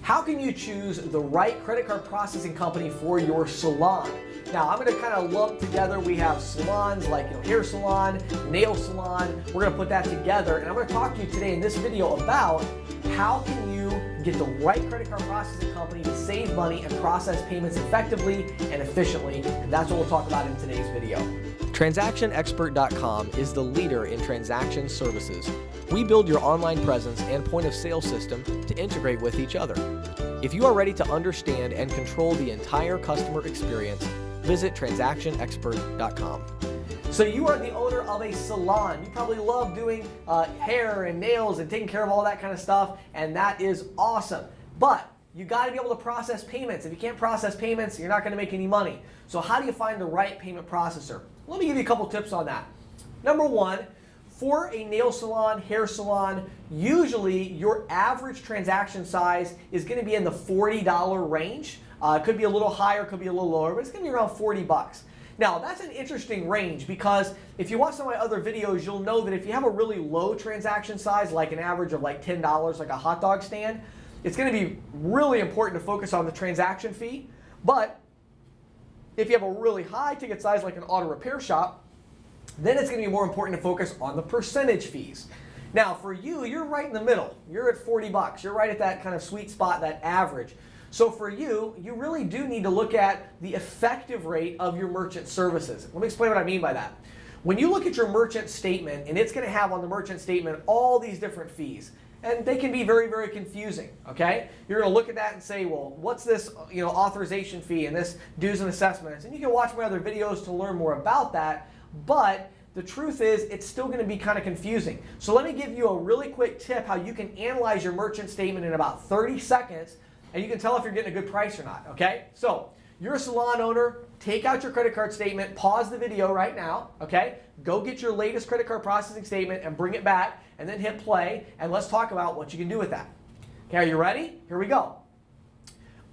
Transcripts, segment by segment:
How can you choose the right credit card processing company for your salon? Now, I'm going to kind of lump together. We have salons like hair salon, nail salon. We're going to put that together, and I'm going to talk to you today in this video about how can you get the right credit card processing company to save money and process payments effectively and efficiently, and that's what we'll talk about in today's video. TransactionExpert.com is the leader in transaction services. We build your online presence and point of sale system to integrate with each other. If you are ready to understand and control the entire customer experience, visit TransactionExpert.com. So you are the owner of a salon. You probably love doing hair and nails and taking care of all that kind of stuff, and that is awesome. But you got to be able to process payments. If you can't process payments, you're not going to make any money. So how do you find the right payment processor? Let me give you a couple tips on that. Number one, for a nail salon, hair salon, usually your average transaction size is going to be in the $40 range. It could be a little higher, could be a little lower, but it's going to be around 40 bucks. Now, that's an interesting range because if you watch some of my other videos, you'll know that if you have a really low transaction size, like an average of like $10, like a hot dog stand, it's going to be really important to focus on the transaction fee. But if you have a really high ticket size, like an auto repair shop, then it's going to be more important to focus on the percentage fees. Now, for you, you're right in the middle. You're at 40 bucks. You're right at that kind of sweet spot, that average. So for you, you really do need to look at the effective rate of your merchant services. Let me explain what I mean by that. When you look at your merchant statement, and it's going to have on the merchant statement all these different fees, and they can be very, very confusing, okay? You're going to look at that and say, well, what's this authorization fee and this dues and assessments? And you can watch my other videos to learn more about that, but the truth is it's still going to be kind of confusing. So let me give you a really quick tip how you can analyze your merchant statement in about 30 seconds, and you can tell if you're getting a good price or not, okay? So you're a salon owner, take out your credit card statement, pause the video right now, okay? Go get your latest credit card processing statement and bring it back, and then hit play, and let's talk about what you can do with that. Okay, are you ready? Here we go.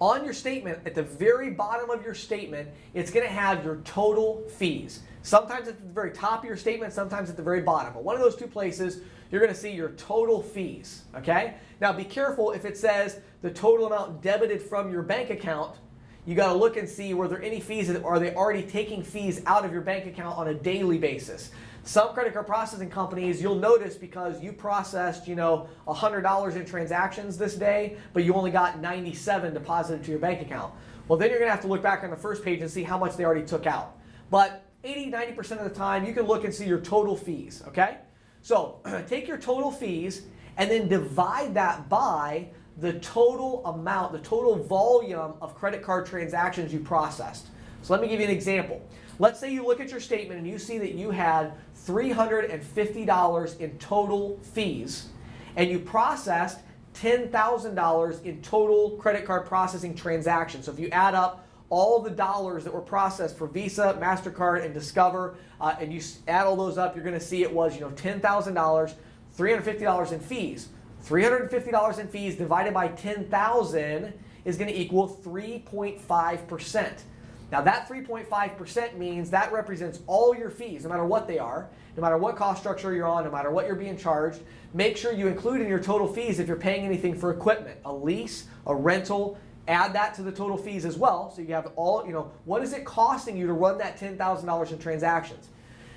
On your statement, at the very bottom of your statement, it's going to have your total fees. Sometimes it's at the very top of your statement, sometimes at the very bottom. But one of those two places, you're going to see your total fees, okay? Now be careful if it says the total amount debited from your bank account. You got to look and see were there any fees, are they already taking fees out of your bank account on a daily basis. Some credit card processing companies, you'll notice because you processed, $100 in transactions this day, but you only got 97 deposited to your bank account. Well, then you're going to have to look back on the first page and see how much they already took out. But 80-90% of the time, you can look and see your total fees, okay? So take your total fees and then divide that by the total amount, the total volume of credit card transactions you processed. So let me give you an example. Let's say you look at your statement and you see that you had $350 in total fees and you processed $10,000 in total credit card processing transactions. So if you add up all the dollars that were processed for Visa, MasterCard, and Discover, and you add all those up, you're going to see it was $10,000, $350 in fees. $350 in fees divided by 10,000 is going to equal 3.5%. Now that 3.5% means that represents all your fees, no matter what they are, no matter what cost structure you're on, no matter what you're being charged. Make sure you include in your total fees if you're paying anything for equipment, a lease, a rental, add that to the total fees as well. So you have all, what is it costing you to run that $10,000 in transactions?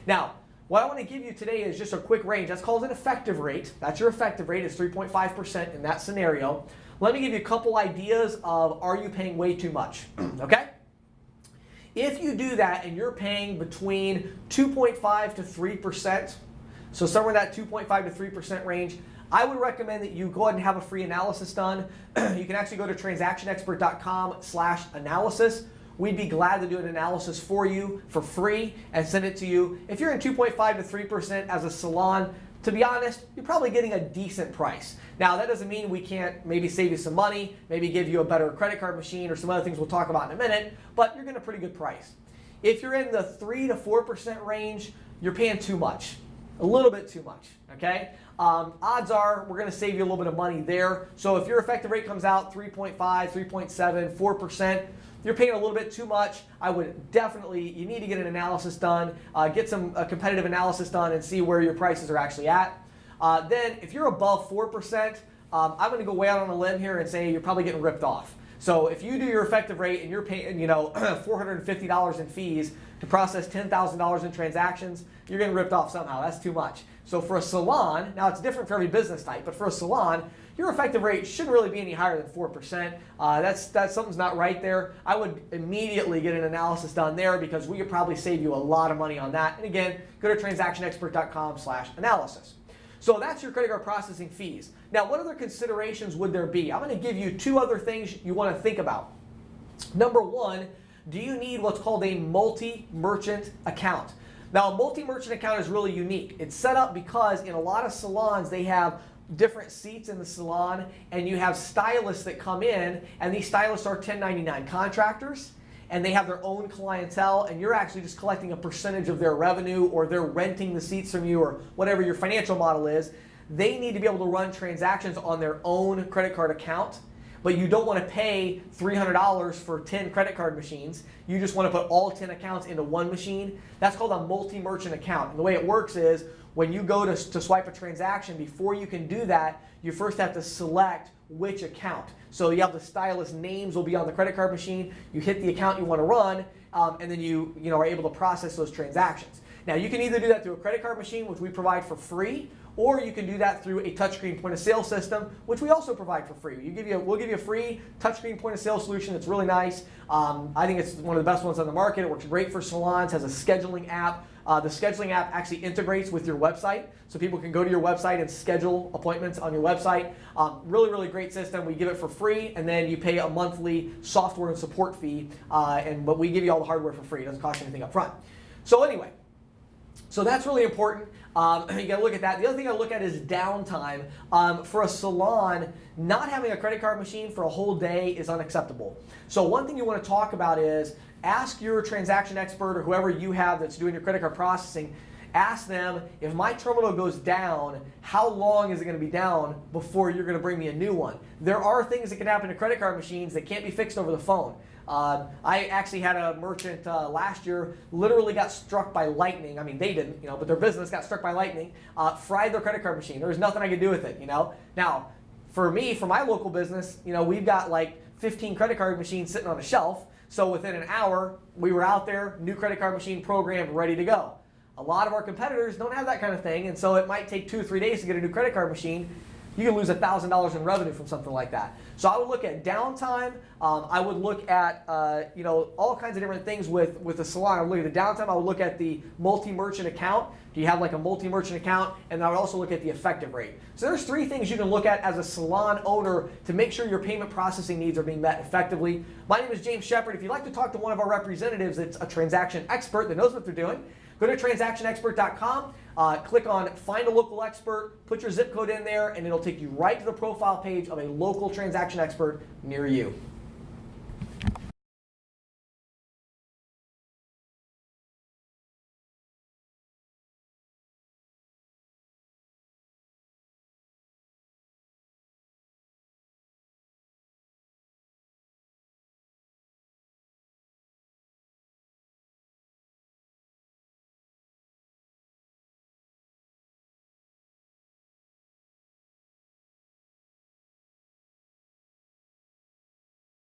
Now, what I want to give you today is just a quick range. That's called an effective rate. That's your effective rate. It's 3.5% in that scenario. Let me give you a couple ideas of are you paying way too much, okay? If you do that and you're paying between 2.5 to 3%, so somewhere in that 2.5 to 3% range, I would recommend that you go ahead and have a free analysis done. You can actually go to TransactionExpert.com/analysis. We'd be glad to do an analysis for you for free and send it to you. If you're in 2.5 to 3% as a salon, to be honest, you're probably getting a decent price. Now, that doesn't mean we can't maybe save you some money, maybe give you a better credit card machine or some other things we'll talk about in a minute, but you're getting a pretty good price. If you're in the 3 to 4% range, you're paying too much, a little bit too much, okay? Odds are we're going to save you a little bit of money there. So if your effective rate comes out 3.5, 3.7, 4%, you're paying a little bit too much. I would definitely, you need to get an analysis done, get some competitive analysis done and see where your prices are actually at. Then if you're above 4%, I'm going to go way out on a limb here and say you're probably getting ripped off. So if you do your effective rate and you're paying, $450 in fees to process $10,000 in transactions, you're getting ripped off somehow. That's too much. So for a salon, now it's different for every business type, but for a salon, your effective rate shouldn't really be any higher than 4%. That's something's not right there. I would immediately get an analysis done there because we could probably save you a lot of money on that. And again, go to transactionexpert.com/analysis. So that's your credit card processing fees. Now, what other considerations would there be? I'm going to give you two other things you want to think about. Number one, do you need what's called a multi-merchant account? Now, a multi-merchant account is really unique. It's set up because in a lot of salons, they have different seats in the salon, and you have stylists that come in, and these stylists are 1099 contractors, and they have their own clientele, and you're actually just collecting a percentage of their revenue, or they're renting the seats from you, or whatever your financial model is. They need to be able to run transactions on their own credit card account, but you don't want to pay $300 for 10 credit card machines. You just want to put all 10 accounts into one machine. That's called a multi-merchant account. And the way it works is when you go to swipe a transaction, before you can do that, you first have to select which account. So you have the stylist names will be on the credit card machine. You hit the account you want to run, and then you are able to process those transactions. Now you can either do that through a credit card machine, which we provide for free, or you can do that through a touchscreen point of sale system, which we also provide for free. We'll give you a free touchscreen point of sale solution. It's really nice. I think it's one of the best ones on the market. It works great for salons, has a scheduling app. The scheduling app actually integrates with your website, so people can go to your website and schedule appointments on your website. Really, really great system. We give it for free, and then you pay a monthly software and support fee, but we give you all the hardware for free. It doesn't cost you anything up front. So anyway, so that's really important. You got to look at that. The other thing I look at is downtime. For a salon, not having a credit card machine for a whole day is unacceptable. So one thing you want to talk about is ask your transaction expert or whoever you have that's doing your credit card processing, ask them, if my terminal goes down, how long is it going to be down before you're going to bring me a new one? There are things that can happen to credit card machines that can't be fixed over the phone. I actually had a merchant last year literally got struck by lightning. I mean, they didn't, but their business got struck by lightning, fried their credit card machine. There was nothing I could do with it, Now, for me, for my local business, we've got like 15 credit card machines sitting on a shelf. So within an hour, we were out there, new credit card machine programmed, ready to go. A lot of our competitors don't have that kind of thing, and so it might take 2 or 3 days to get a new credit card machine. You can lose $1,000 in revenue from something like that. So I would look at downtime. I would look at all kinds of different things with the salon. I would look at the downtime. I would look at the multi-merchant account. Do you have like a multi-merchant account? And I would also look at the effective rate. So there's 3 things you can look at as a salon owner to make sure your payment processing needs are being met effectively. My name is James Shepard. If you'd like to talk to one of our representatives that's a transaction expert that knows what they're doing, go to transactionexpert.com. Click on Find a Local Expert, put your zip code in there, and it'll take you right to the profile page of a local transaction expert near you.